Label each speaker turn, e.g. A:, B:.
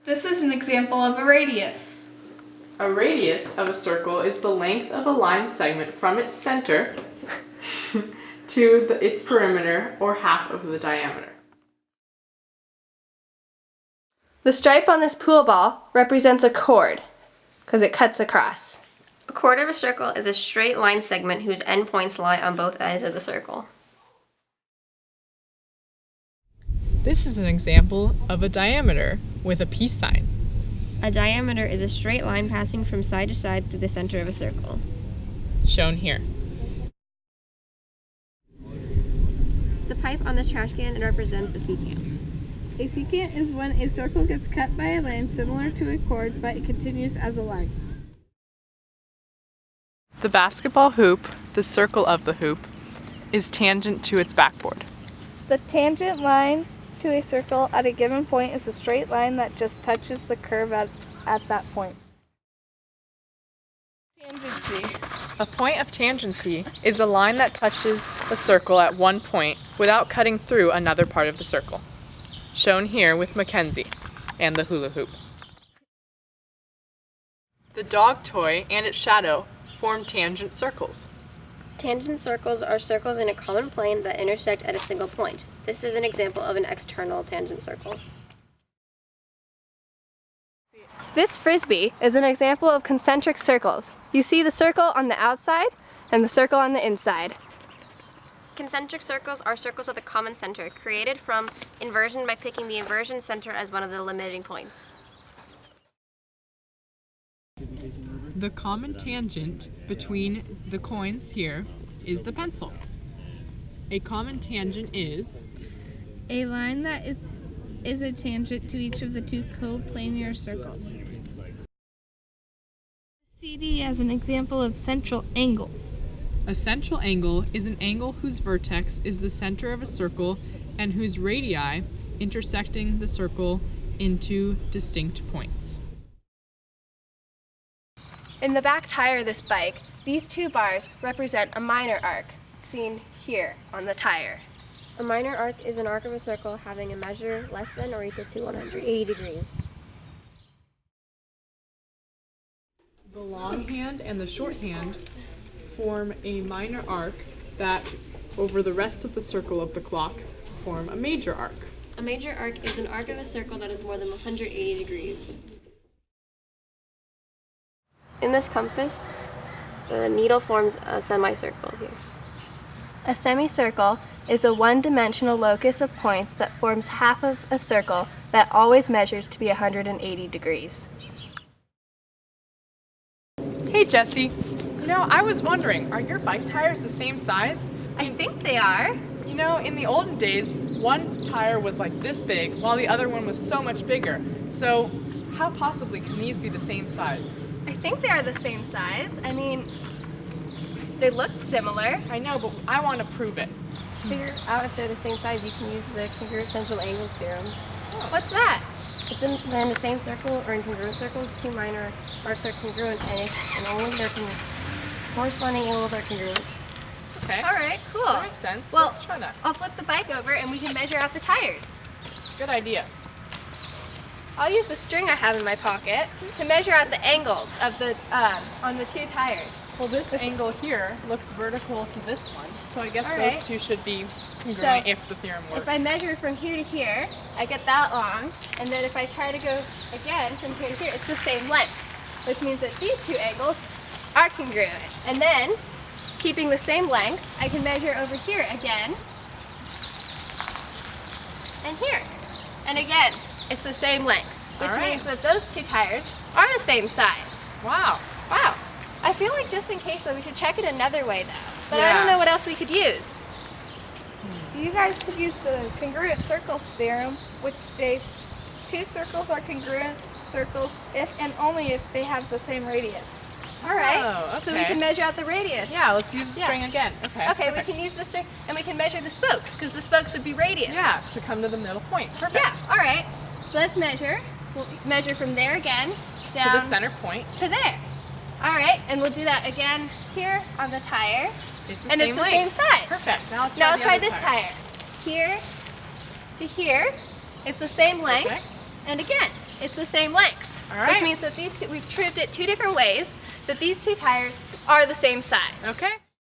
A: This is an example of a radius.
B: A radius of a circle is the length of a line segment from its center to its perimeter, or half of the diameter.
C: The stripe on this pool ball represents a chord because it cuts across.
D: A chord of a circle is a straight line segment whose endpoints lie on both ends of the circle.
B: This is an example of a diameter with a peace sign.
D: A diameter is a straight line passing from side to side through the center of a circle.
B: Shown here.
D: The pipe on this trash can represents a secant.
E: A secant is when a circle gets cut by a line similar to a chord, but it continues as a line.
B: The basketball hoop, the circle of the hoop, is tangent to its backboard.
E: The tangent line to a circle at a given point is a straight line that just touches the curve at that point.
A: Tangency.
B: A point of tangency is a line that touches a circle at one point without cutting through another part of the circle. Shown here with Mackenzie and the hula hoop. The dog toy and its shadow form tangent circles.
D: Tangent circles are circles in a common plane that intersect at a single point. This is an example of an external tangent circle.
C: This frisbee is an example of concentric circles. You see the circle on the outside and the circle on the inside.
D: Concentric circles are circles with a common center, created from inversion by picking the inversion center as one of the limiting points.
B: The common tangent between the coins here is the pencil. A common tangent is
E: A line that is a tangent to each of the two coplanar circles. CD as an example of central angles.
B: a central angle is an angle whose vertex is the center of a circle and whose radii intersecting the circle in two distinct points.
C: In the back tire of this bike, these two bars represent a minor arc, seen here on the tire.
D: A minor arc is an arc of a circle having a measure less than or equal to 180 degrees.
B: The long hand and the short hand form a minor arc that, over the rest of the circle of the clock, form a major arc.
D: A major arc is an arc of a circle that is more than 180 degrees. In this compass, the needle forms a semicircle here.
C: A semicircle is a one-dimensional locus of points that forms half of a circle that always measures to be 180 degrees.
B: Hey Jesse, I was wondering, are your bike tires the same size?
C: I think they are.
B: In the olden days, one tire was like this big while the other one was so much bigger. So how possibly can these be the same size?
C: I think they are the same size. I mean, they look similar.
B: I know, but I want to prove it.
D: To figure out if they're the same size, you can use the congruent central angles theorem.
C: What's that?
D: It's in the same circle or in congruent circles, two minor arcs are congruent, and only their corresponding angles are congruent.
B: Okay.
C: All right, cool.
B: That makes sense.
C: Well,
B: Let's try that.
C: I'll flip the bike over and we can measure out the tires.
B: Good idea.
C: I'll use the string I have in my pocket to measure out the angles of the on the two tires.
B: Well, this angle here looks vertical to this one, so I guess
C: All right.
B: those two should be congruent if the theorem works.
C: If I measure from here to here, I get that long, and then if I try to go again from here to here, it's the same length, which means that these two angles are congruent. And then, keeping the same length, I can measure over here again, and here. And again, it's the same length, which
B: All right.
C: means that those two tires are the same size.
B: Wow.
C: Wow. I feel like just in case though, we should check it another way though. But I
B: Yeah.
C: don't know what else we could use.
E: You guys could use the congruent circles theorem, which states two circles are congruent circles if and only if they have the same radius.
C: All right.
B: Oh,
C: So we
B: okay.
C: can measure out the radius.
B: Yeah, let's use the
C: Yeah.
B: string again. Okay.
C: Okay,
B: perfect.
C: we can use the string and we can measure the spokes because the spokes would be radius.
B: Yeah, to come to the middle point. Perfect.
C: Yeah. All right. So let's measure. We'll measure from there again down
B: To the center point.
C: to there. All right, and we'll do that again here on the tire.
B: It's the
C: And
B: same
C: it's the
B: length.
C: same size.
B: Perfect. Now let's
C: Now
B: try,
C: let's
B: the
C: try
B: other
C: this tire. Here to here. It's the same length.
B: Perfect.
C: And again. it's the same length.
B: All right.
C: Which means that these two, we've proved it two different ways that these two tires are the same size.
B: Okay.